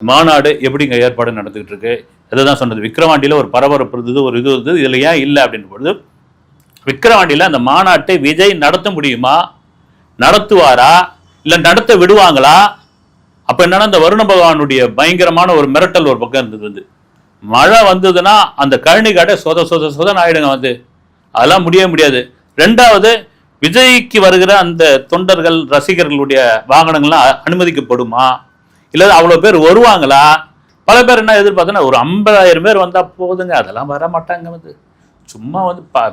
மாநாடு எப்படிங்க ஏற்பாடு நடந்துகிட்டு இருக்கு? அதுதான் சொன்னது, விக்கிரவாண்டியில் ஒரு பரபரப்பு இருந்தது, ஒரு இது இருந்தது. இதில் ஏன் இல்லை அப்படின்னு பொழுது, விக்கிரவாண்டியில் அந்த மாநாட்டை விஜய் நடத்த முடியுமா, நடத்துவாரா, இல்லை நடத்த விடுவாங்களா? அப்போ என்னன்னா, இந்த வருண பகவானுடைய பயங்கரமான ஒரு மிரட்டல் ஒரு பக்கம் இருந்தது. மழை வந்ததுன்னா அந்த கழனி கடை சொத சொத சொதன்னு ஆயிடுங்க. அதெல்லாம் முடியாது. ரெண்டாவது, விஜய்க்கு வருகிற அந்த தொண்டர்கள் ரசிகர்களுடைய வாகனங்கள்லாம் அனுமதிக்கப்படுமா, இல்லை அவ்வளோ பேர் வருவாங்களா? பல பேர் என்ன எதிர்பார்த்தோன்னா, ஒரு 50,000 பேர் வந்தால் போதுங்க, அதெல்லாம் வர மாட்டாங்க. சும்மா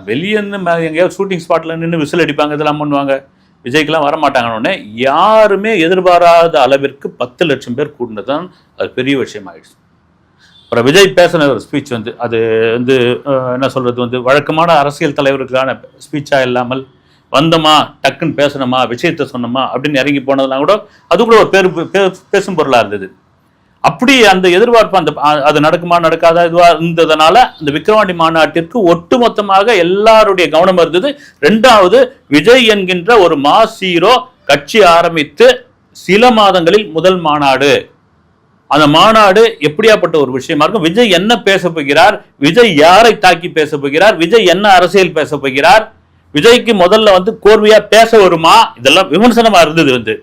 வெளியே எங்கேயாவது ஷூட்டிங் ஸ்பாட்டில் நின்று விசில் அடிப்பாங்க, இதெல்லாம் பண்ணுவாங்க. விஜய்க்கெல்லாம் வரமாட்டாங்கன்னு யாருமே எதிர்பாராத அளவிற்கு 10 லட்சம் பேர் கூட்டினது தான் அது பெரிய விஷயம் ஆயிடுச்சு. அப்புறம் விஜய் பேசின ஒரு ஸ்பீச் அது என்ன சொல்றது, வழக்கமான அரசியல் தலைவருக்கான ஸ்பீச்சா இல்லாமல், வந்தோமா டக்குன்னு பேசணுமா விஷயத்த சொன்னோமா அப்படின்னு இறங்கி போனதெல்லாம் கூட அது கூட ஒரு பேசும் பொருளா இருந்தது. அப்படி அந்த எதிர்பார்ப்பு அது நடக்குமா நடக்காதா இதுவா இருந்ததுனால அந்த விக்கிரவாண்டி மாநாட்டிற்கு ஒட்டுமொத்தமாக எல்லாருடைய கவனம் இருந்தது. ரெண்டாவது, விஜய் என்கின்ற ஒரு மாஸ் ஹீரோ கட்சி ஆரம்பித்து சில மாதங்களில் முதல் மாநாடு. அந்த மாநாடு எப்படியாப்பட்ட ஒரு விஷயமா இருக்கும், விஜய் என்ன பேச போகிறார், விஜய் யாரை தாக்கி பேச போகிறார், விஜய் என்ன அரசியல் பேச போகிறார், விஜய்க்கு முதல்ல கோர்வையா பேச வருமா, இதெல்லாம் விமர்சனமா இருந்தது.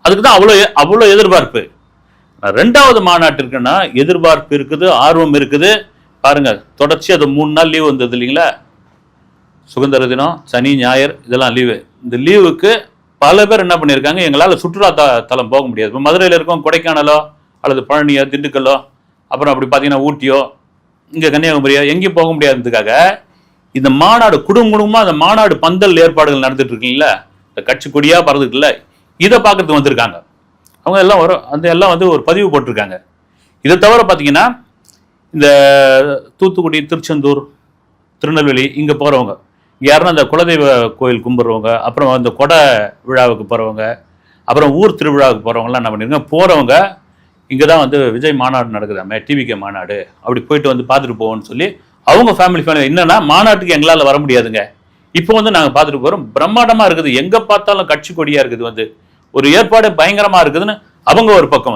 அதுக்குதான் அவ்வளோ எதிர்பார்ப்பு. ரெண்டாவது மாநாட்டிற்குன்னா எதிர்பார்ப்பு இருக்குது, ஆர்வம் இருக்குது. பாருங்க, தொடர்ச்சி அது 3 நாள் லீவ் வந்தது இல்லைங்களா, சுதந்திர தினம், சனி ஞாயிறு இதெல்லாம் லீவு. இந்த லீவுக்கு பல பேர் என்ன பண்ணியிருக்காங்க, எங்களால் சுற்றுலா தலம் போக முடியாது. இப்போ மதுரையில் இருக்கோம், கொடைக்கானலோ அல்லது பழனியோ திண்டுக்கல்லோ, அப்புறம் அப்படி பார்த்தீங்கன்னா ஊட்டியோ, இங்கே கன்னியாகுமரியோ எங்கேயும் போக முடியாததுக்காக இந்த மாநாடு குடும்பமாக அந்த மாநாடு பந்தல் ஏற்பாடுகள் நடந்துட்டு இருக்கீங்களா, இந்த கட்சி கொடியாக பறந்துட்டுல, இதை பார்க்கறதுக்கு வந்திருக்காங்க. அவங்க எல்லாம் எல்லாம் ஒரு பதிவு போட்டிருக்காங்க. இதை தவிர பார்த்தீங்கன்னா இந்த தூத்துக்குடி, திருச்செந்தூர், திருநெல்வேலி இங்கே போகிறவங்க, யாருன்னா அந்த குலதெய்வ கோயில் கும்பிட்றவங்க, அப்புறம் அந்த கொடை விழாவுக்கு போகிறவங்க, அப்புறம் ஊர் திருவிழாவுக்கு போகிறவங்கலாம் என்ன பண்ணியிருக்காங்க, போகிறவங்க இங்கே தான் விஜய் மாநாடு நடக்குதாமே, டிவிகே மாநாடு, அப்படி போயிட்டு பார்த்துட்டு போவோம்னு சொல்லி அவங்க ஃபேமிலி என்னன்னா, மாநாட்டுக்கு எங்களால் வர முடியாதுங்க, இப்போ நாங்கள் பார்த்துட்டு போகிறோம், பிரம்மாண்டமாக இருக்குது, எங்கே பார்த்தாலும் கட்சி கொடியாக இருக்குது, ஒரு ஏற்பாடு பயங்கரமாக இருக்குதுன்னு அவங்க ஒரு பக்கம்